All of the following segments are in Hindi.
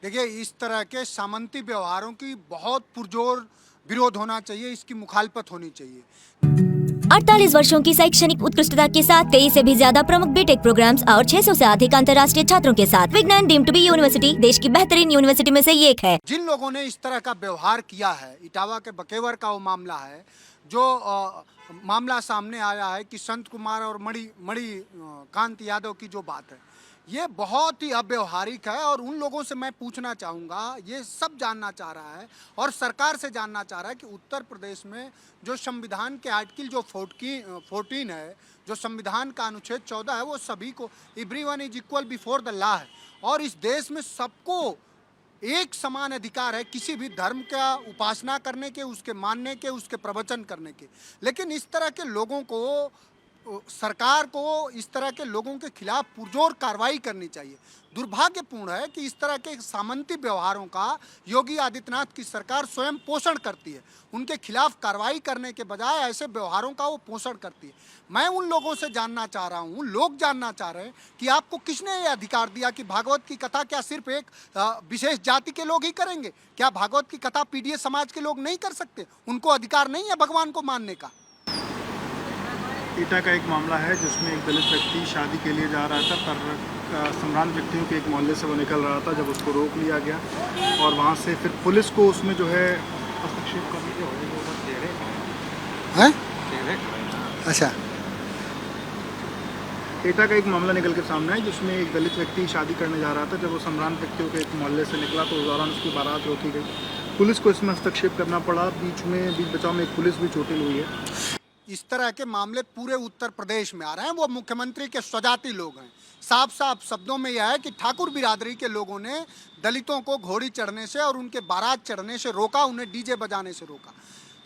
देखिए, इस तरह के सामंती व्यवहारों की बहुत पुरजोर विरोध होना चाहिए, इसकी मुखालफत होनी चाहिए। 48 वर्षों की शैक्षणिक उत्कृष्टता के साथ 23 से भी ज्यादा प्रमुख बीटेक प्रोग्राम्स और 600 से अधिक अंतर्राष्ट्रीय छात्रों के साथ विज्ञान डीम्ड टू बी यूनिवर्सिटी देश की बेहतरीन यूनिवर्सिटी में से एक है। जिन लोगों ने इस तरह का व्यवहार किया है, इटावा के बकेवर का वो मामला है, जो मामला सामने आया है कि संत कुमार और मणि कांत यादव की जो बात है, ये बहुत ही अव्यवहारिक है। और उन लोगों से मैं पूछना चाहूँगा, ये सब जानना चाह रहा है और सरकार से जानना चाह रहा है कि उत्तर प्रदेश में जो संविधान के आर्टिकल जो 14 है, जो संविधान का अनुच्छेद 14 है, वो सभी को everyone is equal before the law है और इस देश में सबको एक समान अधिकार है किसी भी धर्म का उपासना करने के, उसके मानने के, उसके प्रवचन करने के। लेकिन इस तरह के लोगों को, सरकार को इस तरह के लोगों के खिलाफ पुरजोर कार्रवाई करनी चाहिए। दुर्भाग्यपूर्ण है कि इस तरह के सामंती व्यवहारों का योगी आदित्यनाथ की सरकार स्वयं पोषण करती है। उनके खिलाफ कार्रवाई करने के बजाय ऐसे व्यवहारों का वो पोषण करती है। मैं उन लोगों से जानना चाह रहा हूँ, लोग जानना चाह रहे हैं कि आपको किसने ये अधिकार दिया कि भागवत की कथा क्या सिर्फ एक विशेष जाति के लोग ही करेंगे? क्या भागवत की कथा पीडीए समाज के लोग नहीं कर सकते? उनको अधिकार नहीं है भगवान को मानने का? एटा का एक मामला है जिसमें एक दलित व्यक्ति शादी के लिए जा रहा था, पर सम्रांत व्यक्तियों के एक मोहल्ले से वो निकल रहा था, जब उसको रोक लिया गया और वहाँ से फिर पुलिस को उसमें जो है हस्तक्षेप करने के हैं। अच्छा, एटा का एक मामला निकल के सामने है जिसमें एक दलित व्यक्ति शादी करने जा रहा था। जब वो सम्रांत व्यक्तियों के एक मोहल्ले से निकला तो उस दौरान उसकी बारात रोकी गई। पुलिस को इसमें हस्तक्षेप करना पड़ा। बीच बचाव में एक पुलिस भी चोटिल हुई है। इस तरह के मामले पूरे उत्तर प्रदेश में आ रहे हैं। वो मुख्यमंत्री के स्वजाति लोग हैं। साफ साफ शब्दों में यह है कि ठाकुर बिरादरी के लोगों ने दलितों को घोड़ी चढ़ने से और उनके बारात चढ़ने से रोका, उन्हें डीजे बजाने से रोका।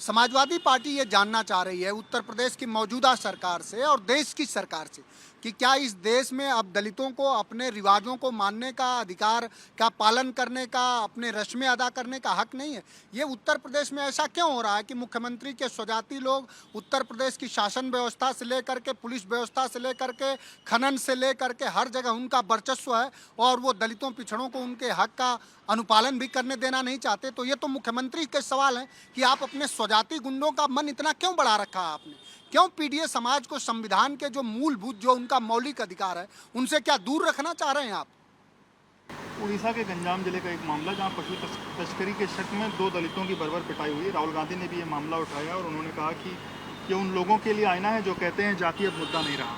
समाजवादी पार्टी ये जानना चाह रही है उत्तर प्रदेश की मौजूदा सरकार से और देश की सरकार से कि क्या इस देश में अब दलितों को अपने रिवाजों को मानने का अधिकार, का पालन करने का, अपने रस्में अदा करने का हक नहीं है? ये उत्तर प्रदेश में ऐसा क्यों हो रहा है कि मुख्यमंत्री के स्वजाति लोग उत्तर प्रदेश की शासन व्यवस्था से लेकर के, पुलिस व्यवस्था से लेकर के, खनन से लेकर के हर जगह उनका वर्चस्व है और वो दलितों पिछड़ों को उनके हक का अनुपालन भी करने देना नहीं चाहते? तो ये तो मुख्यमंत्री के सवाल है कि आप अपने स्वजाति गुंडों का मन इतना क्यों बढ़ा रखा है आपने? क्यों पीडीए समाज को संविधान के जो मूलभूत, जो उनका मौलिक अधिकार है, उनसे क्या दूर रखना चाह रहे हैं आप? उड़ीसा के गंजाम जिले का एक मामला जहां पशु तस्करी के शक में 2 दलितों की बर्बर पिटाई हुई। राहुल गांधी ने भी ये मामला उठाया और उन्होंने कहा कि ये उन लोगों के लिए आईना है जो कहते हैं जाति अब मुद्दा नहीं रहा।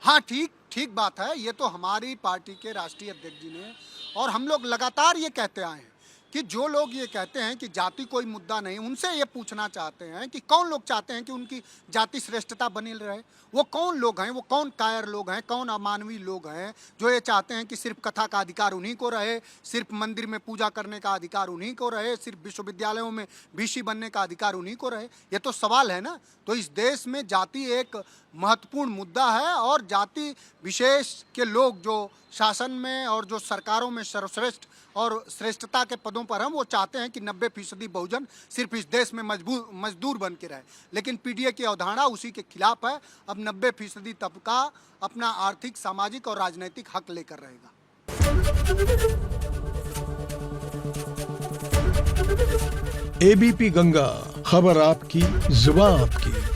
हाँ, ठीक बात है। ये तो हमारी पार्टी के राष्ट्रीय अध्यक्ष जी ने, और हम लोग लगातार ये कहते आए हैं कि जो लोग ये कहते हैं कि जाति कोई मुद्दा नहीं, उनसे ये पूछना चाहते हैं कि कौन लोग चाहते हैं कि उनकी जाति श्रेष्ठता बनी रहे? वो कौन लोग हैं? वो कौन कायर लोग हैं? कौन अमानवीय लोग हैं जो ये चाहते हैं कि सिर्फ कथा का अधिकार उन्हीं को रहे, सिर्फ मंदिर में पूजा करने का अधिकार उन्हीं को रहे, सिर्फ विश्वविद्यालयों में वीसी बनने का अधिकार उन्हीं को रहे? ये तो सवाल है ना। तो इस देश में जाति एक महत्वपूर्ण मुद्दा है और जाति विशेष के लोग जो शासन में और जो सरकारों में सर्वश्रेष्ठ और श्रेष्ठता के पदों पर हैं, वो चाहते हैं कि 90% बहुजन सिर्फ इस देश में मजदूर बन के रहे। लेकिन पीडीए की अवधारणा उसी के खिलाफ है। अब 90% तबका अपना आर्थिक, सामाजिक और राजनीतिक हक लेकर रहेगा। एबीपी गंगा, खबर आपकी, जुबान आपकी।